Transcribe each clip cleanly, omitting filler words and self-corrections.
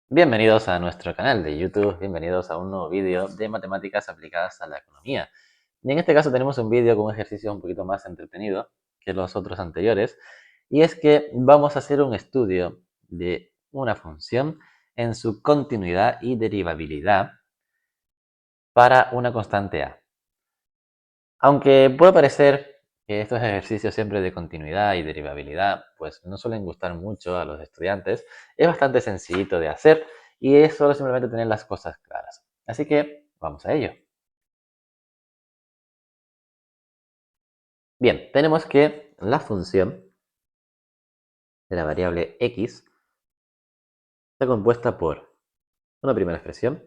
Bienvenidos a nuestro canal de YouTube, bienvenidos a un nuevo vídeo de matemáticas aplicadas a la economía. Y en este caso tenemos un vídeo con un ejercicio un poquito más entretenido que los otros anteriores, y es que vamos a hacer un estudio de una función en su continuidad y derivabilidad para una constante A. Aunque puede parecer que estos ejercicios siempre de continuidad y derivabilidad pues no suelen gustar mucho a los estudiantes, es bastante sencillito de hacer y es solo simplemente tener las cosas claras. Así que vamos a ello. Bien, tenemos que la función de la variable x está compuesta por una primera expresión,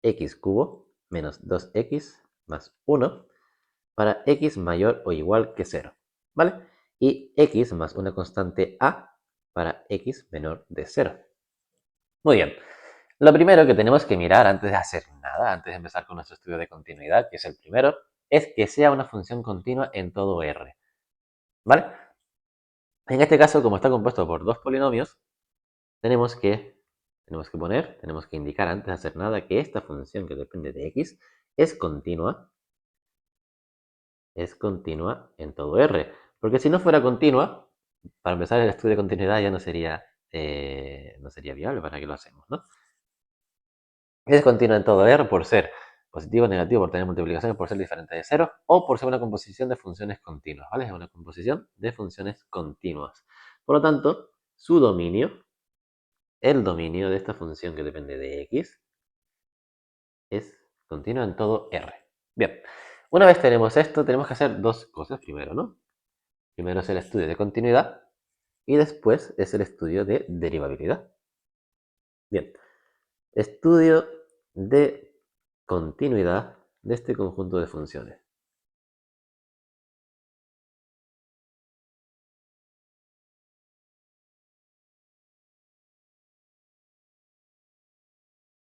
x cubo menos 2x más 1 para x mayor o igual que 0, ¿vale? Y x más una constante a para x menor de 0. Muy bien. Lo primero que tenemos que mirar antes de hacer nada, antes de empezar con nuestro estudio de continuidad, que es el primero, es que sea una función continua en todo R, ¿vale? En este caso, como está compuesto por dos polinomios, tenemos que indicar antes de hacer nada que esta función que depende de x es continua en todo R. Porque si no fuera continua, para empezar el estudio de continuidad ya no sería viable. ¿Para qué lo hacemos, no? Es continua en todo R por ser positivo o negativo, por tener multiplicaciones, por ser diferente de cero, o por ser una composición de funciones continuas, ¿vale? Es una composición de funciones continuas. Por lo tanto, su dominio, el dominio de esta función que depende de x, es continua en todo R. Bien, una vez tenemos esto, tenemos que hacer dos cosas primero, ¿no? Primero es el estudio de continuidad y después es el estudio de derivabilidad. Bien, estudio de continuidad de este conjunto de funciones.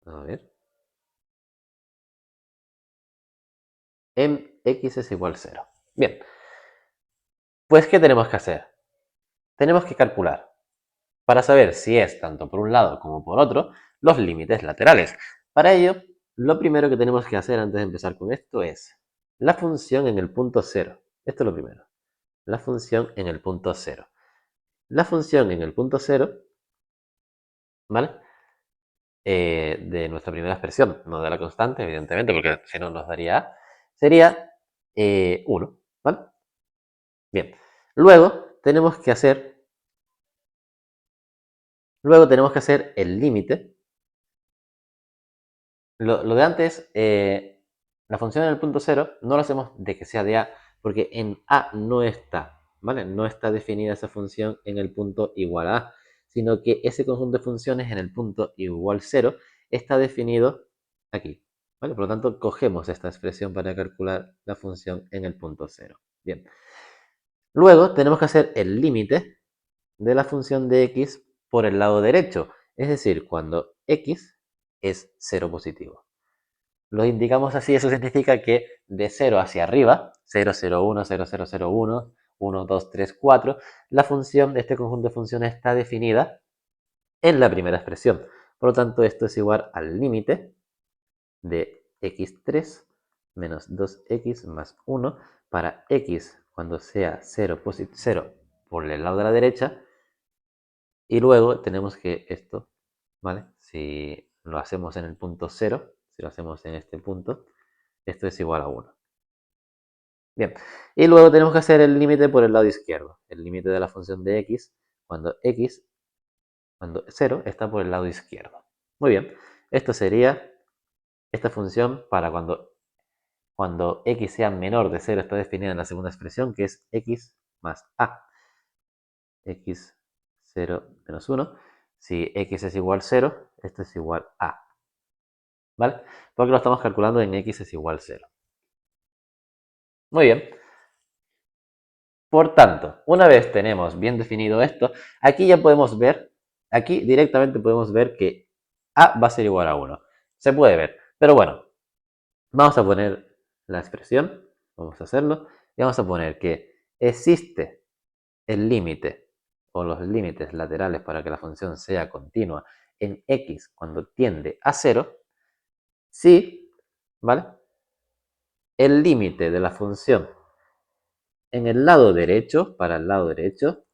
A ver. En x es igual a 0. Bien, pues ¿qué tenemos que hacer? Tenemos que calcular, para saber si es tanto por un lado como por otro, los límites laterales. Para ello, lo primero que tenemos que hacer antes de empezar con esto es la función en el punto 0. Esto es lo primero. La función en el punto 0. La función en el punto 0, ¿vale? De nuestra primera expresión, no de la constante, evidentemente, porque si no nos daría A, sería 1, ¿vale? Bien, luego tenemos que hacer el límite. Lo de antes, la función en el punto 0, no lo hacemos de que sea de A, porque en A no está, ¿vale? No está definida esa función en el punto igual a A, sino que ese conjunto de funciones en el punto igual 0 está definido aquí, ¿vale? Por lo tanto, cogemos esta expresión para calcular la función en el punto 0. Bien. Luego tenemos que hacer el límite de la función de x por el lado derecho, es decir, cuando x es 0 positivo. Lo indicamos así, eso significa que de 0 hacia arriba, 0, 0, 1, 0, 0, 0, 1, 1, 2, 3, 4, la función de este conjunto de funciones está definida en la primera expresión. Por lo tanto, esto es igual al límite de x3 menos 2x más 1 para x cuando sea 0, 0 por el lado de la derecha. Y luego tenemos que esto, ¿vale? Si lo hacemos en el punto 0, si lo hacemos en este punto, esto es igual a 1. Bien, y luego tenemos que hacer el límite por el lado izquierdo. El límite de la función de x, cuando 0 está por el lado izquierdo. Muy bien, esto sería esta función para cuando x sea menor de 0 está definida en la segunda expresión, que es x más a. x0 menos 1. Si x es igual a 0, esto es igual a. ¿Vale? Porque lo estamos calculando en x es igual a 0. Muy bien. Por tanto, una vez tenemos bien definido esto, aquí ya podemos ver, aquí directamente podemos ver que a va a ser igual a 1. Se puede ver. Pero bueno, vamos a poner la expresión, vamos a hacerlo, y vamos a poner que existe el límite o los límites laterales para que la función sea continua en x cuando tiende a 0 si, ¿vale? El límite de la función en el lado derecho, para el lado derecho,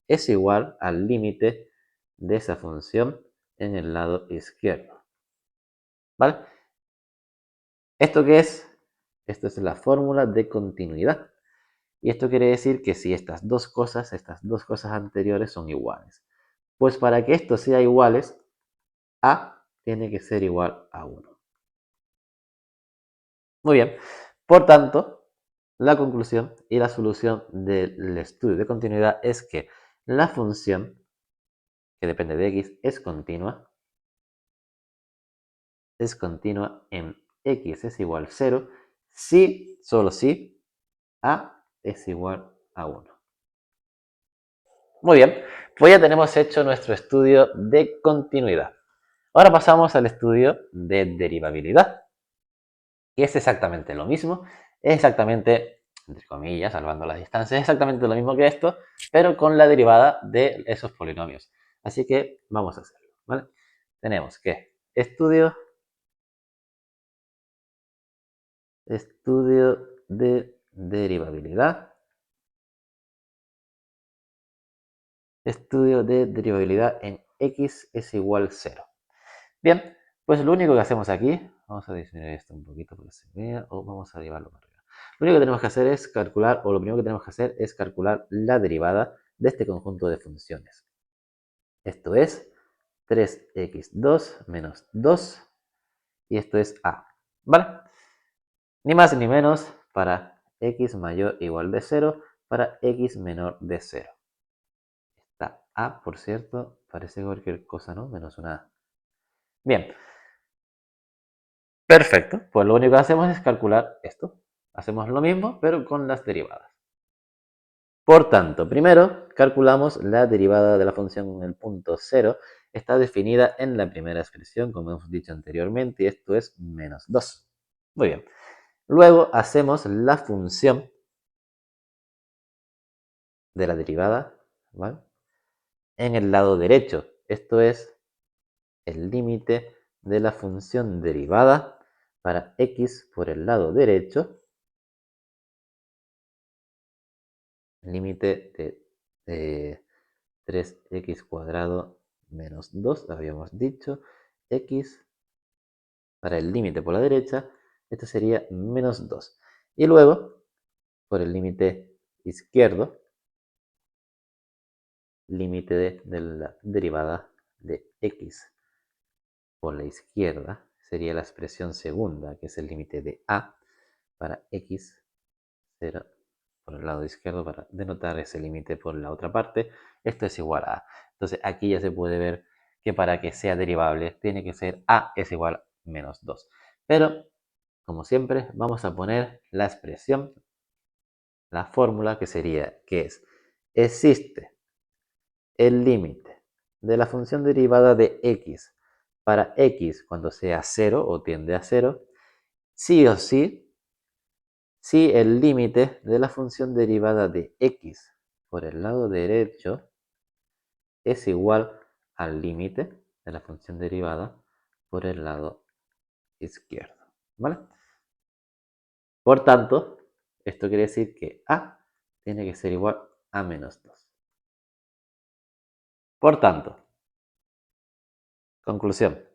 es igual al límite de esa función en el lado izquierdo. ¿Vale? ¿Esto qué es? Esto es la fórmula de continuidad. Y esto quiere decir que si estas dos cosas anteriores son iguales. Pues para que esto sea iguales, A tiene que ser igual a 1. Muy bien. Por tanto, la conclusión y la solución del estudio de continuidad es que la función que depende de x es continua en x es igual a 0 si, solo si, a es igual a 1. Muy bien, pues ya tenemos hecho nuestro estudio de continuidad. Ahora pasamos al estudio de derivabilidad, que es exactamente lo mismo, es exactamente, entre comillas, salvando las distancias, es exactamente lo mismo que esto, pero con la derivada de esos polinomios. Así que vamos a hacerlo, ¿vale? Tenemos que estudio de derivabilidad. Estudio de derivabilidad en x es igual a 0. Bien, pues lo único que hacemos aquí, vamos a disminuir esto un poquito para que se vea, o vamos a llevarlo para arriba. Lo único que tenemos que hacer es calcular, o lo primero que tenemos que hacer es calcular la derivada de este conjunto de funciones. Esto es 3x2 menos 2, y esto es a, ¿vale? Ni más ni menos para x mayor o igual de 0, para x menor de 0. Esta a, por cierto, parece cualquier cosa, ¿no? Menos una a. Bien, perfecto. Pues lo único que hacemos es calcular esto. Hacemos lo mismo, pero con las derivadas. Por tanto, primero calculamos la derivada de la función en el punto 0. Está definida en la primera expresión, como hemos dicho anteriormente, y esto es menos 2. Muy bien. Luego hacemos la función de la derivada, ¿vale? En el lado derecho. Esto es el límite de la función derivada para x por el lado derecho, límite de 3x cuadrado menos 2, habíamos dicho, x para el límite por la derecha, esto sería menos 2. Y luego, por el límite izquierdo, límite de la derivada de x por la izquierda, sería la expresión segunda, que es el límite de a para x 0 por el lado izquierdo para denotar ese límite por la otra parte. Esto es igual a a. Entonces aquí ya se puede ver que para que sea derivable tiene que ser a es igual a menos 2. Pero, como siempre, vamos a poner la expresión, la fórmula que sería, que es, existe el límite de la función derivada de x para x cuando sea 0 o tiende a 0, sí o sí, si el límite de la función derivada de x por el lado derecho es igual al límite de la función derivada por el lado izquierdo. ¿Vale? Por tanto, esto quiere decir que a tiene que ser igual a menos 2. Por tanto, conclusión.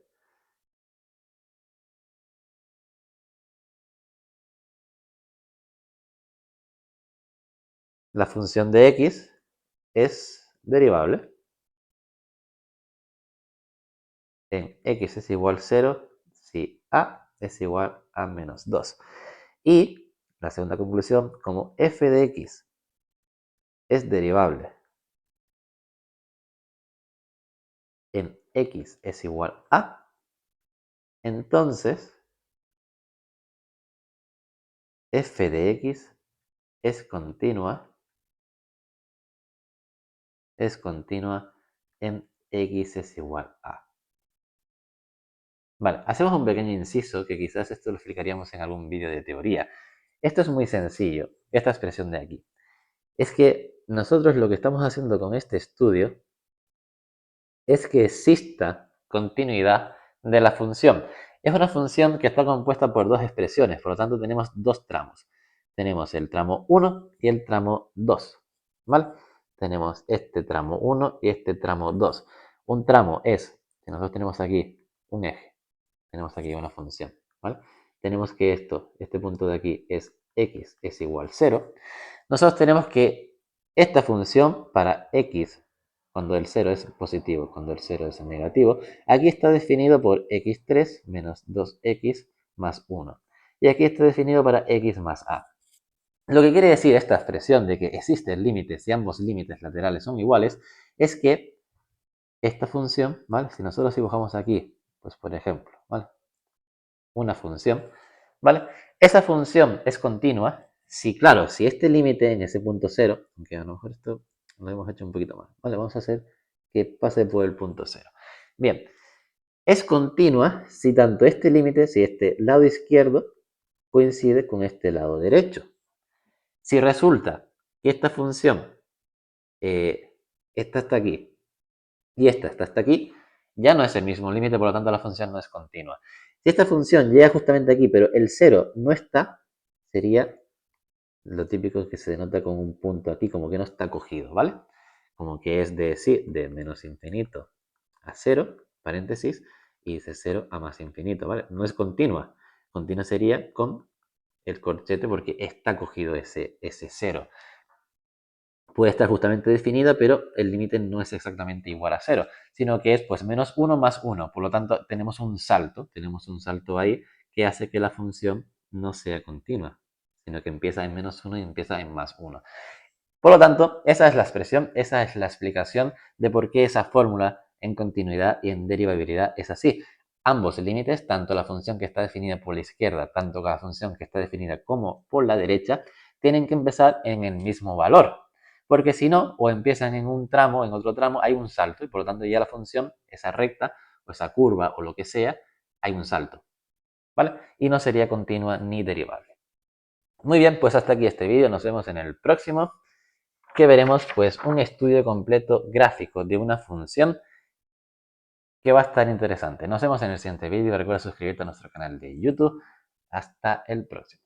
La función de x es derivable en x es igual a 0 si a es igual a menos 2. Y la segunda conclusión, como f de x es derivable en x es igual a, entonces f de x es continua en x es igual a. Vale, hacemos un pequeño inciso que quizás esto lo explicaríamos en algún vídeo de teoría. Esto es muy sencillo, esta expresión de aquí. Es que nosotros lo que estamos haciendo con este estudio es que exista continuidad de la función. Es una función que está compuesta por dos expresiones, por lo tanto tenemos dos tramos. Tenemos el tramo 1 y el tramo 2, ¿vale? Tenemos este tramo 1 y este tramo 2. Un tramo es, que nosotros tenemos aquí un eje, tenemos aquí una función, ¿vale? Tenemos que este punto de aquí es x es igual a 0. Nosotros tenemos que esta función para x, cuando el 0 es positivo, cuando el 0 es negativo, aquí está definido por x3 menos 2x más 1. Y aquí está definido para x más a. Lo que quiere decir esta expresión de que existen límites y ambos límites laterales son iguales, es que esta función, ¿vale? Si nosotros dibujamos aquí, pues por ejemplo, ¿vale? Una función, ¿vale? Esa función es continua si, claro, si este límite en ese punto 0, aunque a lo mejor esto lo hemos hecho un poquito más, ¿vale? Vamos a hacer que pase por el punto 0. Bien, es continua si tanto este límite, si este lado izquierdo coincide con este lado derecho. Si resulta que esta función, esta está aquí y esta está hasta aquí, ya no es el mismo límite, por lo tanto la función no es continua. Si esta función llega justamente aquí, pero el 0 no está, sería lo típico que se denota con un punto aquí, como que no está cogido, ¿vale? Como que es de menos infinito a 0, paréntesis, y de 0 a más infinito, ¿vale? No es continua. Continua sería con el corchete porque está cogido ese 0. Puede estar justamente definida, pero el límite no es exactamente igual a 0, sino que es pues menos 1 más 1. Por lo tanto, tenemos un salto ahí que hace que la función no sea continua, sino que empieza en menos 1 y empieza en más 1. Por lo tanto, esa es la expresión, esa es la explicación de por qué esa fórmula en continuidad y en derivabilidad es así. Ambos límites, tanto la función que está definida por la izquierda, tanto la función que está definida como por la derecha, tienen que empezar en el mismo valor. Porque si no, o empiezan en un tramo, en otro tramo, hay un salto y por lo tanto ya la función, esa recta o esa curva o lo que sea, hay un salto. ¿Vale? Y no sería continua ni derivable. Muy bien, pues hasta aquí este vídeo. Nos vemos en el próximo, que veremos pues un estudio completo gráfico de una función que va a estar interesante. Nos vemos en el siguiente vídeo. Recuerda suscribirte a nuestro canal de YouTube. Hasta el próximo.